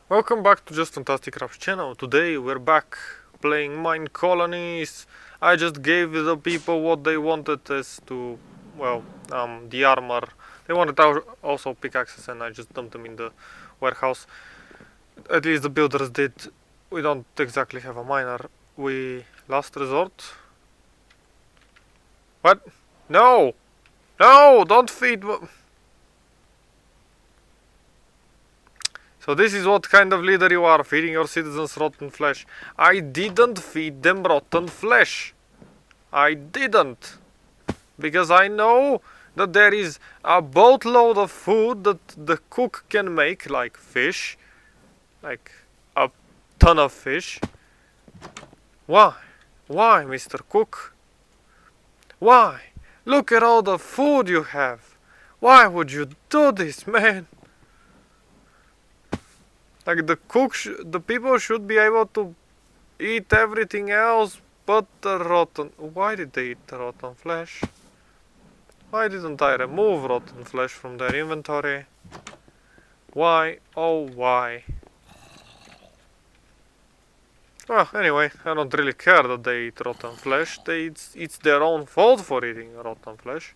Welcome back to Just Fantastic Crafts channel. Today we're back playing MineColonies. I just gave the people what they wanted as to, well, the armor. They wanted also pickaxes and I just dumped them in the warehouse. At least the builders did. We don't exactly have a miner. We last resort. What? No! No! Don't feed. So this is what kind of leader you are, feeding your citizens rotten flesh. I didn't feed them rotten flesh. I didn't. Because I know that there is a boatload of food that the cook can make, like fish. Like a ton of fish. Why? Why, Mr. Cook? Why? Look at all the food you have. Why would you do this, man? Like the people should be able to eat everything else but the rotten. Why did they eat the rotten flesh? Why didn't I remove rotten flesh from their inventory? Why? Oh, why? Well, anyway, I don't really care that they eat rotten flesh. It's their own fault for eating rotten flesh.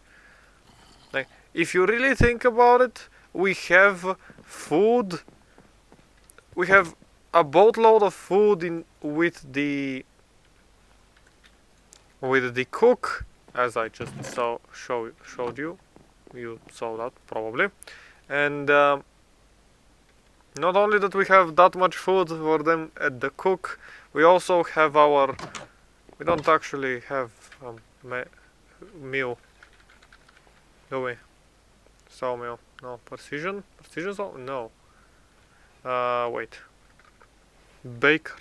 Like, if you really think about it, we have food. We have a boatload of food in with the cook, as I just showed you. You saw that probably, and not only that we have that much food for them at the cook, we also have our. We don't actually have meal, do we? Sawmill, no. Precision saw, no. Wait. Baker.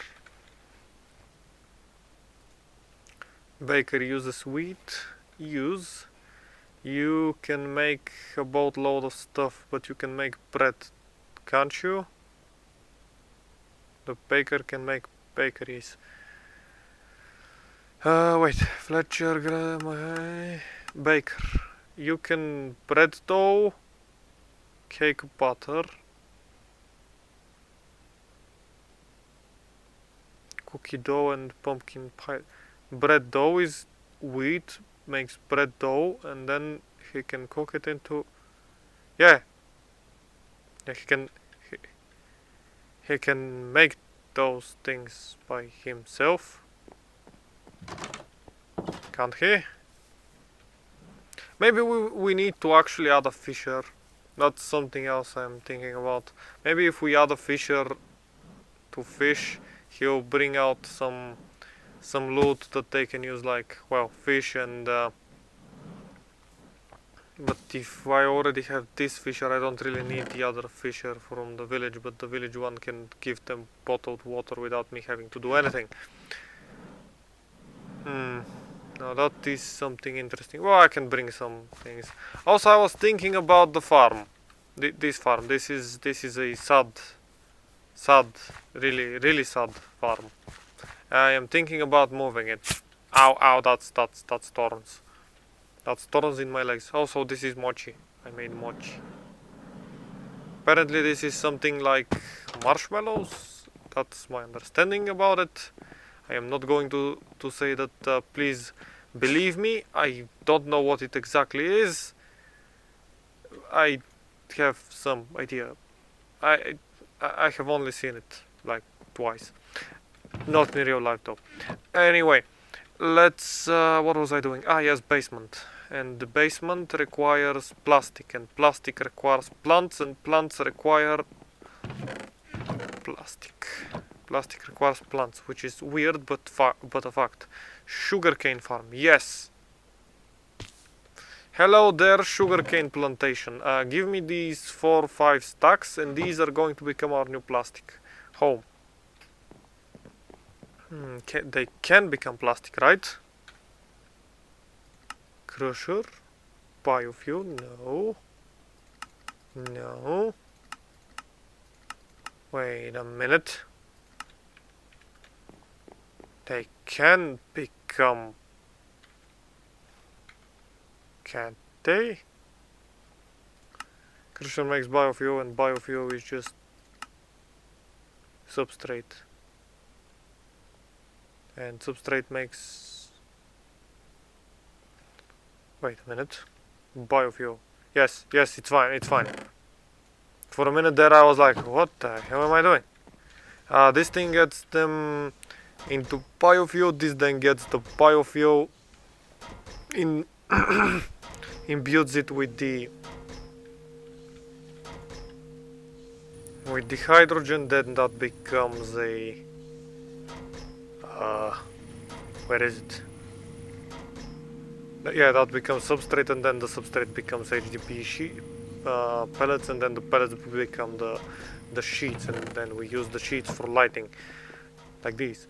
Baker uses wheat. You can make a boatload of stuff, but you can make bread, can't you? The baker can make bakeries. Wait. Fletcher, baker. You can bread dough, cake butter, cookie dough, and pumpkin pie. Bread dough is wheat, makes bread dough, and then he can cook it into. Yeah, he can make those things by himself, can't he? Maybe we need to actually add a fisher. That's something else I'm thinking about. Maybe if we add a fisher to fish, he'll bring out some loot that they can use, like, well, fish and but if I already have this fisher, I don't really need the other fisher from the village, but the village one can give them bottled water without me having to do anything. Now that is something interesting. Well, I can bring some things. Also, I was thinking about the farm. This farm. This is a sad, really sad farm. I am thinking about moving it. Ow, that's thorns. That's thorns in my legs. Also, this is mochi. I made mochi. Apparently this is something like marshmallows. That's my understanding about it. I am not going to say that, please believe me. I don't know what it exactly is. I have some idea. I have only seen it like twice. Not in real life though. Anyway, let's, what was I doing? Ah, yes, basement. And the basement requires plastic, and plastic requires plants, and plants require plastic. Plastic requires plants, which is weird, but a fact. Sugarcane farm, yes. Hello there, sugarcane plantation. Give me these 4 or 5 stacks, and these are going to become our new plastic home. They can become plastic, right? Crusher, biofuel, no. Wait a minute. They can become, can't they? Crusher makes biofuel, and biofuel is just substrate. And substrate makes... Wait a minute. Biofuel. Yes, it's fine, it's fine. For a minute there I was like, what the hell am I doing? This thing gets them into biofuel, this then gets the biofuel in imbues it with the hydrogen, then that becomes a where is it? Yeah, that becomes substrate, and then the substrate becomes HDP pellets, and then the pellets become the sheets, and then we use the sheets for lighting, like these.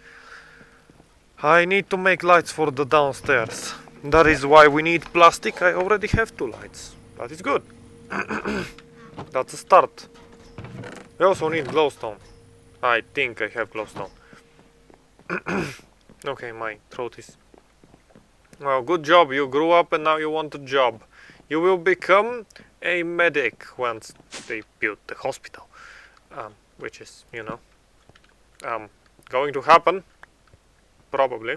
I need to make lights for the downstairs. That is why we need plastic. I already have 2 lights. That is good. That's a start. We also need glowstone. I think I have glowstone. Okay, my throat is... Well, good job. You grew up and now you want a job. You will become a medic once they build the hospital. Which is, you know, going to happen. Probably.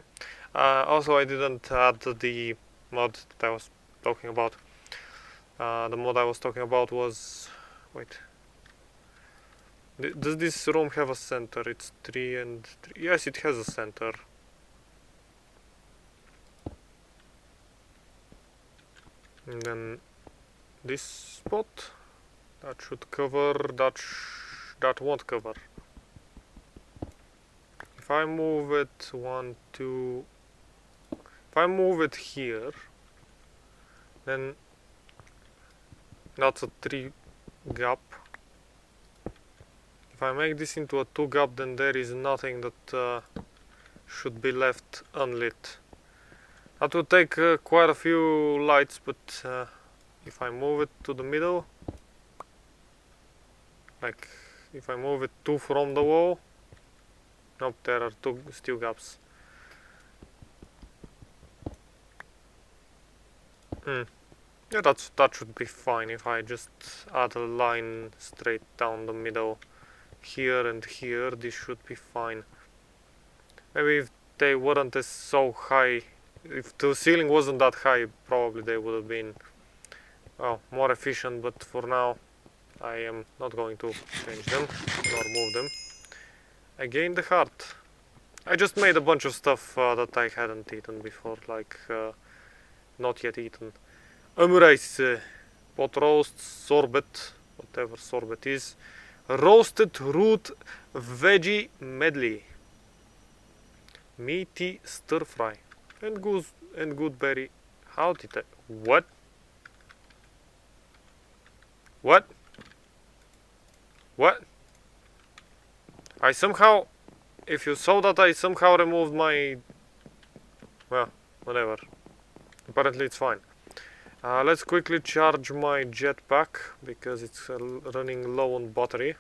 Also, I didn't add the mod that I was talking about. The mod I was talking about was... Wait. Does this room have a center? It's 3 and 3. Yes, it has a center. And then this spot, that should cover, that won't cover. If I move it 1, 2, if I move it here, then that's a 3 gap. If I make this into a 2 gap, then there is nothing that should be left unlit. That would take quite a few lights, but if I move it to the middle, like if I move it 2 from the wall, nope, there are 2 still gaps. Yeah, that should be fine if I just add a line straight down the middle here and here. This should be fine. Maybe if they weren't as so high, if the ceiling wasn't that high, probably they would have been, well, more efficient, but for now I am not going to change them nor move them. I gained the heart. I just made a bunch of stuff that I hadn't eaten before, like not yet eaten. Rice, pot roast, sorbet, whatever sorbet is, roasted root veggie medley, meaty stir fry, and good berry. How did I... What? What? What? I somehow... If you saw that, I somehow removed my... Well, whatever. Apparently it's fine. Let's quickly charge my jetpack, because it's running low on battery.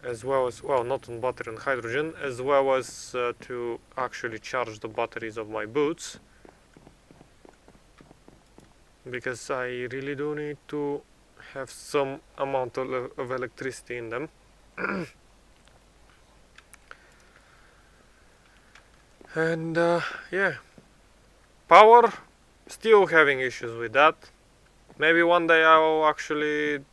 As well as... Well, not on battery, on hydrogen. As well as to actually charge the batteries of my boots. Because I really do need to have some amount of electricity in them. And yeah, power, still having issues with that. Maybe one day I'll actually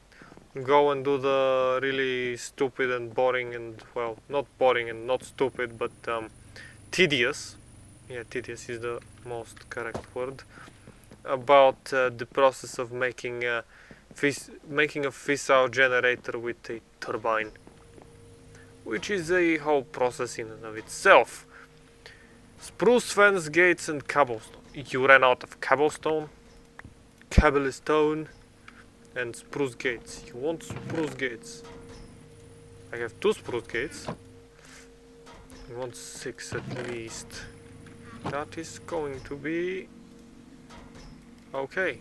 go and do the really stupid and boring and, well, not boring and not stupid, but tedious, yeah, tedious is the most correct word, about the process of making a fissile generator with a turbine, which is a whole process in and of itself. Spruce fence, gates and cobblestone. You ran out of cobblestone, and spruce gates. You want spruce gates. I have 2 spruce gates. You want 6 at least. That is going to be... okay.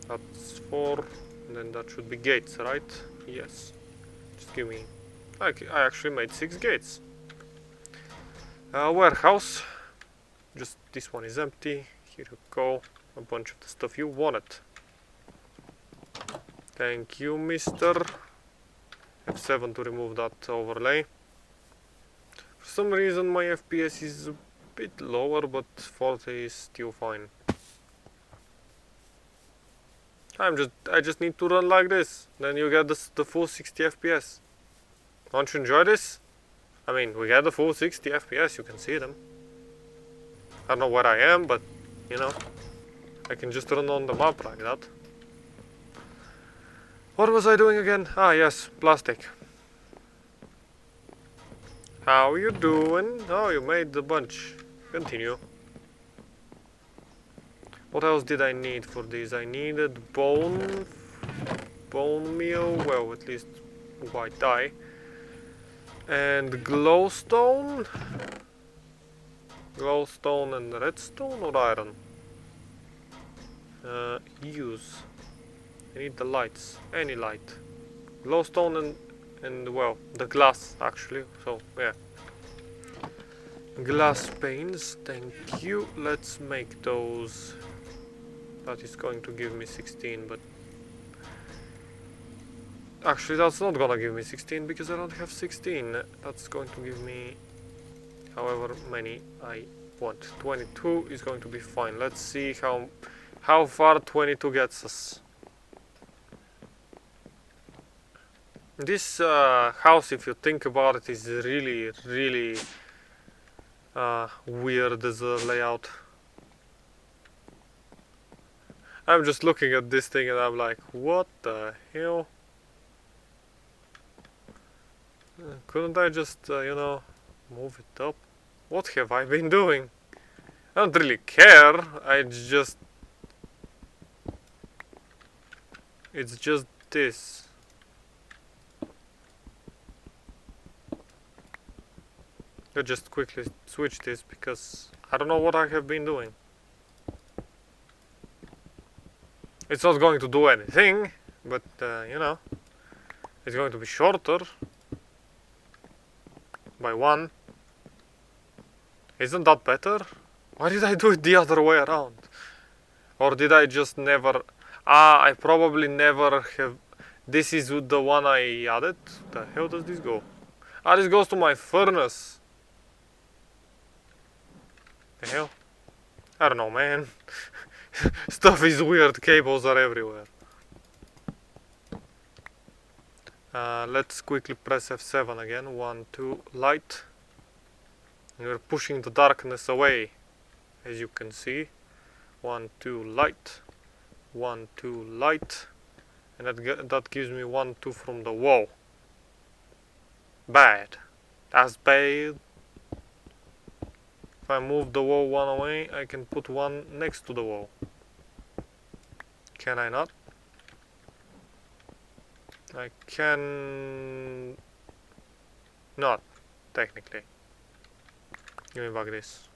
That's 4, and then that should be gates, right? Yes. Just give me... I actually made 6 gates. Warehouse. Just this one is empty. Here you go. A bunch of the stuff you wanted. Thank you, mister. F7 to remove that overlay. For some reason my FPS is a bit lower, but 40 is still fine. I just need to run like this, then you get the full 60 FPS. Don't you enjoy this? I mean, we get the full 60 FPS, you can see them. I don't know where I am, but you know, I can just run on the map like that. What was I doing again? Ah, yes, plastic. How you doing? Oh, you made the bunch. Continue. What else did I need for this? I needed bone meal, well, at least white dye, and glowstone and redstone or iron. Use. I need the lights, any light. Glowstone and well, the glass actually. So yeah. Glass panes, thank you. Let's make those. That is going to give me 16, but actually that's not gonna give me 16 because I don't have 16. That's going to give me however many I want. 22 is going to be fine. Let's see how far 22 gets us. This house, if you think about it, is really weird as a layout. I'm just looking at this thing and I'm like, what the hell? Couldn't I just, you know, move it up? What have I been doing? I don't really care. It's just this. I'll just quickly switch this because I don't know what I have been doing. It's not going to do anything, but you know, it's going to be shorter by 1. Isn't that better? Why did I do it the other way around? Or did I just never... Ah, I probably never have... This is the one I added? The hell does this go? Ah, this goes to my furnace. The hell? I don't know, man. Stuff is weird, cables are everywhere. Let's quickly press F7 again. 1, 2, light. And we're pushing the darkness away, as you can see. 1, 2, light. 1, 2, light. And that gives me 1, 2 from the wall. Bad. That's bad. If I move the wall 1 away, I can put 1 next to the wall. Can I not? I can... not, technically. Give me back this.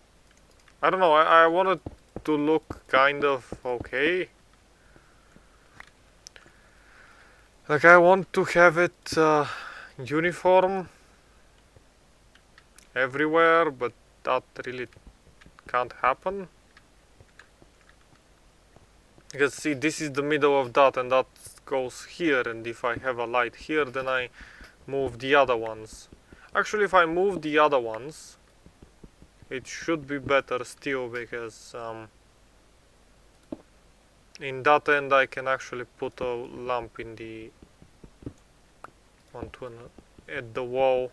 I don't know, I want it to look kind of okay. Like, I want to have it uniform everywhere, but that really can't happen. Because see, this is the middle of that and that goes here, and if I have a light here, then I move the other ones. Actually, if I move the other ones, it should be better still, because in that end I can actually put a lamp in the at the wall,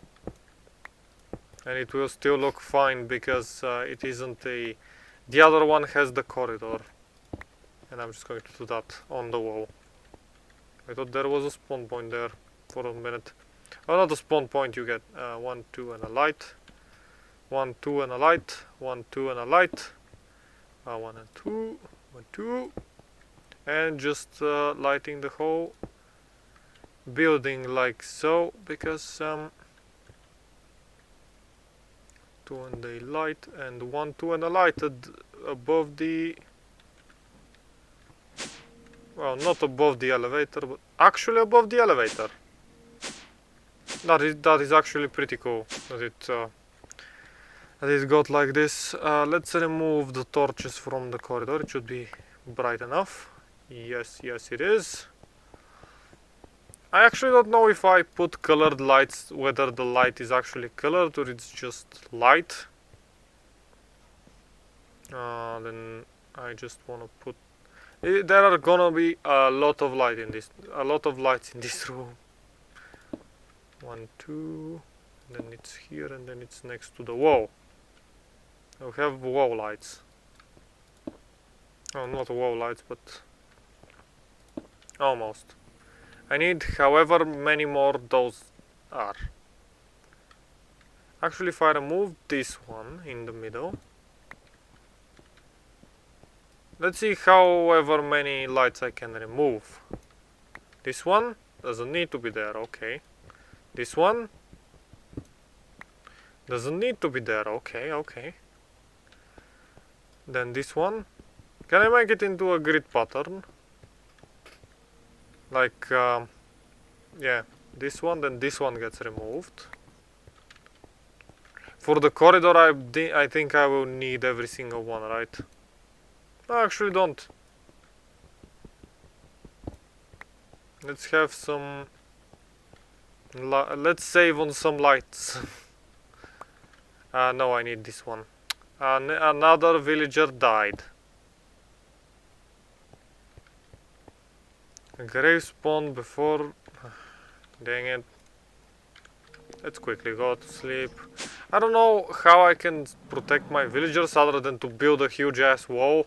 and it will still look fine because it isn't the other one has the corridor, and I'm just going to do that on the wall. I thought there was a spawn point there for a minute. Oh, not a spawn point, you get 1, 2 and a light, 1, 2 and a light, 1, 2 and a light, 1 and 2, 1, 2, and just lighting the whole building like so, because 2 and a light and 1, 2 and a light above the, well, not above the elevator, but actually above the elevator. That is actually pretty cool that it got like this. Let's remove the torches from the corridor. It should be bright enough. Yes, yes it is. I actually don't know if I put colored lights, whether the light is actually colored or it's just light. Then I just want to put... There are gonna be a lot of lights in this room. 1, 2, then it's here and then it's next to the wall. We have wall lights. Oh, not wall lights, but almost. I need however many more those are. Actually, if I remove this one in the middle, let's see however many lights I can remove. This one doesn't need to be there, okay. This one doesn't need to be there, okay, okay. Then this one, can I make it into a grid pattern? Like, yeah, this one, then this one gets removed. For the corridor, I think I will need every single one, right? No, I actually don't. Let's have some... let's save on some lights. No, I need this one. Another villager died. A grave spawned before... Dang it. Let's quickly go to sleep. I don't know how I can protect my villagers other than to build a huge ass wall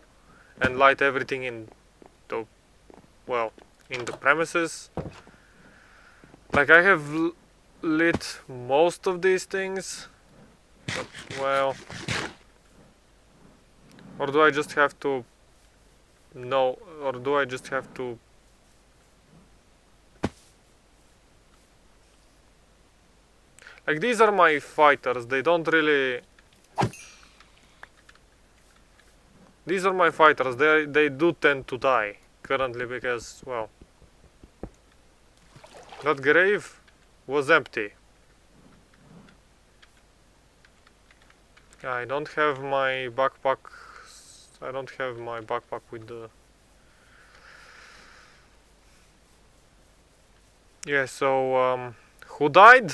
and light everything in the... well, in the premises. Like, I have lit most of these things, but, well... Or do I just have to... no, or do I just have to... like, these are my fighters, they don't really... these are my fighters, they do tend to die currently because, well... that grave was empty. I don't have my backpack... I don't have my backpack with the... yeah, so, who died?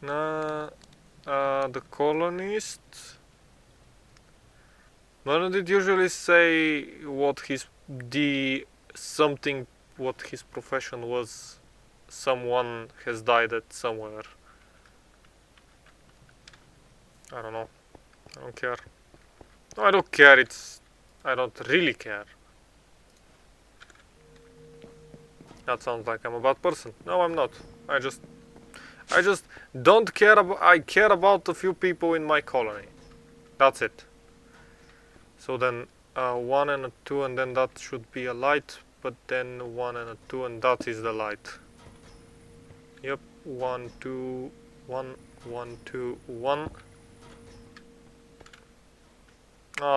The colonist. None did usually say what his what his profession was. Someone has died at somewhere. I don't know. I don't care. No, I don't care. I don't really care. That sounds like I'm a bad person. No, I'm not. I just don't care about... I care about a few people in my colony. That's it. So then 1 and a 2 and then that should be a light. But then 1 and a 2 and that is the light. Yep. 1, 2, 1, 1, 2, 1.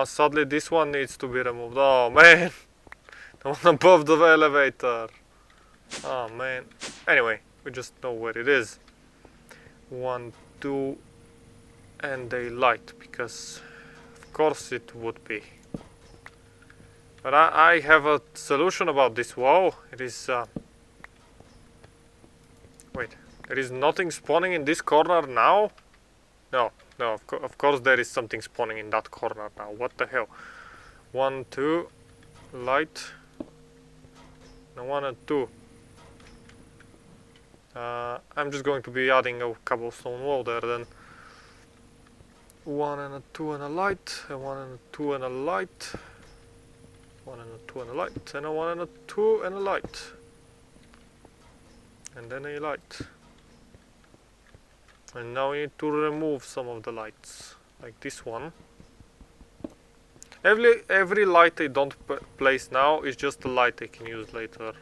Sadly this one needs to be removed. Oh man. The one above the elevator. Oh man. Anyway, we just know where it is. 1, 2, and a light, because of course it would be. But I have a solution about this wall. It is wait, there is nothing spawning in this corner now? No, of course there is something spawning in that corner now. What the hell? 1, 2, light. No, 1 and 2. I'm just going to be adding a cobblestone wall there then. 1 and a 2 and a light, and 1 and a 2 and a light. 1 and a 2 and a light, and a 1 and a 2 and a light. And then a light. And now we need to remove some of the lights, like this one. Every light I don't place now is just a light I can use later.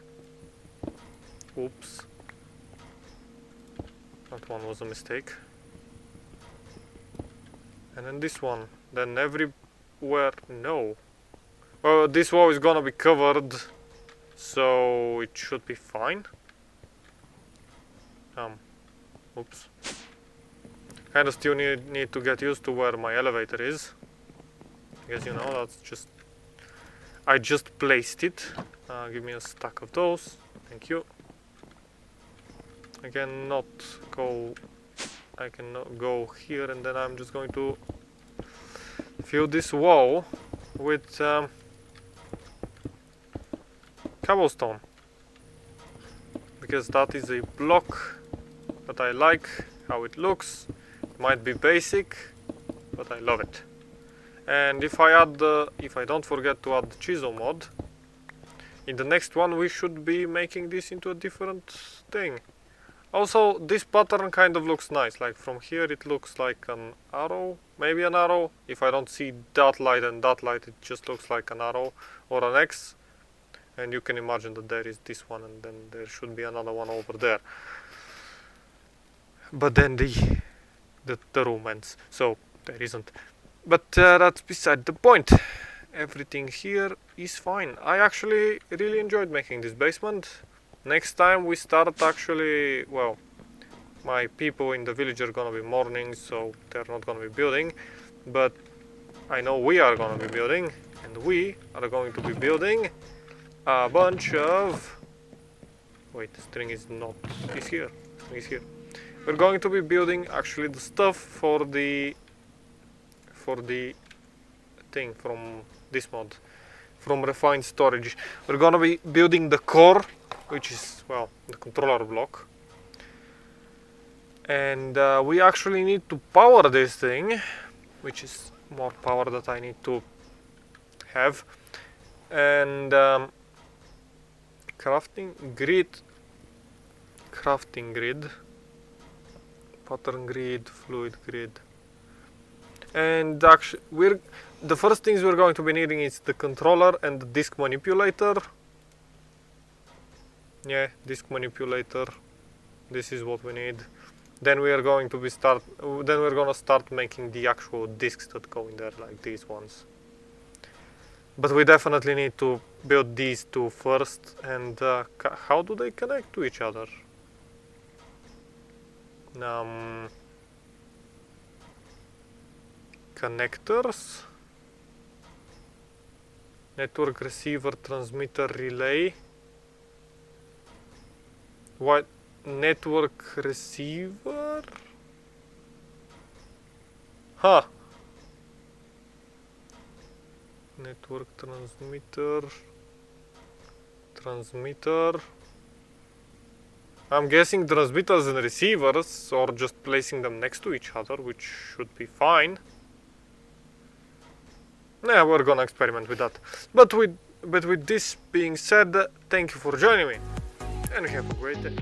Oops. That one was a mistake. And then this one. Then everywhere... no. Well, this wall is gonna be covered, so it should be fine. Oops. Kinda still need to get used to where my elevator is. Because, you know, that's just... I just placed it. Give me a stack of those. Thank you. I cannot go here, and then I'm just going to fill this wall with cobblestone, because that is a block that I like how it looks. It might be basic, but I love it. And if I don't forget to add the chisel mod, in the next one we should be making this into a different thing. Also, this pattern kind of looks nice. Like from here it looks like an arrow, maybe an arrow. If I don't see that light and that light, it just looks like an arrow or an X. And you can imagine that there is this one, and then there should be another one over there. But then the room ends, so there isn't. But that's beside the point. Everything here is fine. I actually really enjoyed making this basement. Next time we start, actually, well, my people in the village are gonna be mourning, so they're not gonna be building. But I know we are gonna be building, and we are going to be building a bunch of... Wait, the string is not... is here. String is here. We're going to be building actually the stuff for the thing from this mod, from refined storage. We're gonna be building the core, which is, well, the controller block. And we actually need to power this thing, which is more power that I need to have. And crafting grid, pattern grid, fluid grid. And actually, the first things we're going to be needing is the controller and the disk manipulator. Yeah, disk manipulator. This is what we need. Then we are going to start making the actual disks that go in there, like these ones. But we definitely need to build these two first. And how do they connect to each other? Connectors, network receiver, transmitter, relay. What? Network receiver? Huh. Network transmitter. I'm guessing transmitters and receivers, or just placing them next to each other, which should be fine. Yeah, we're gonna experiment with that. But with this being said, thank you for joining me, and have a great day.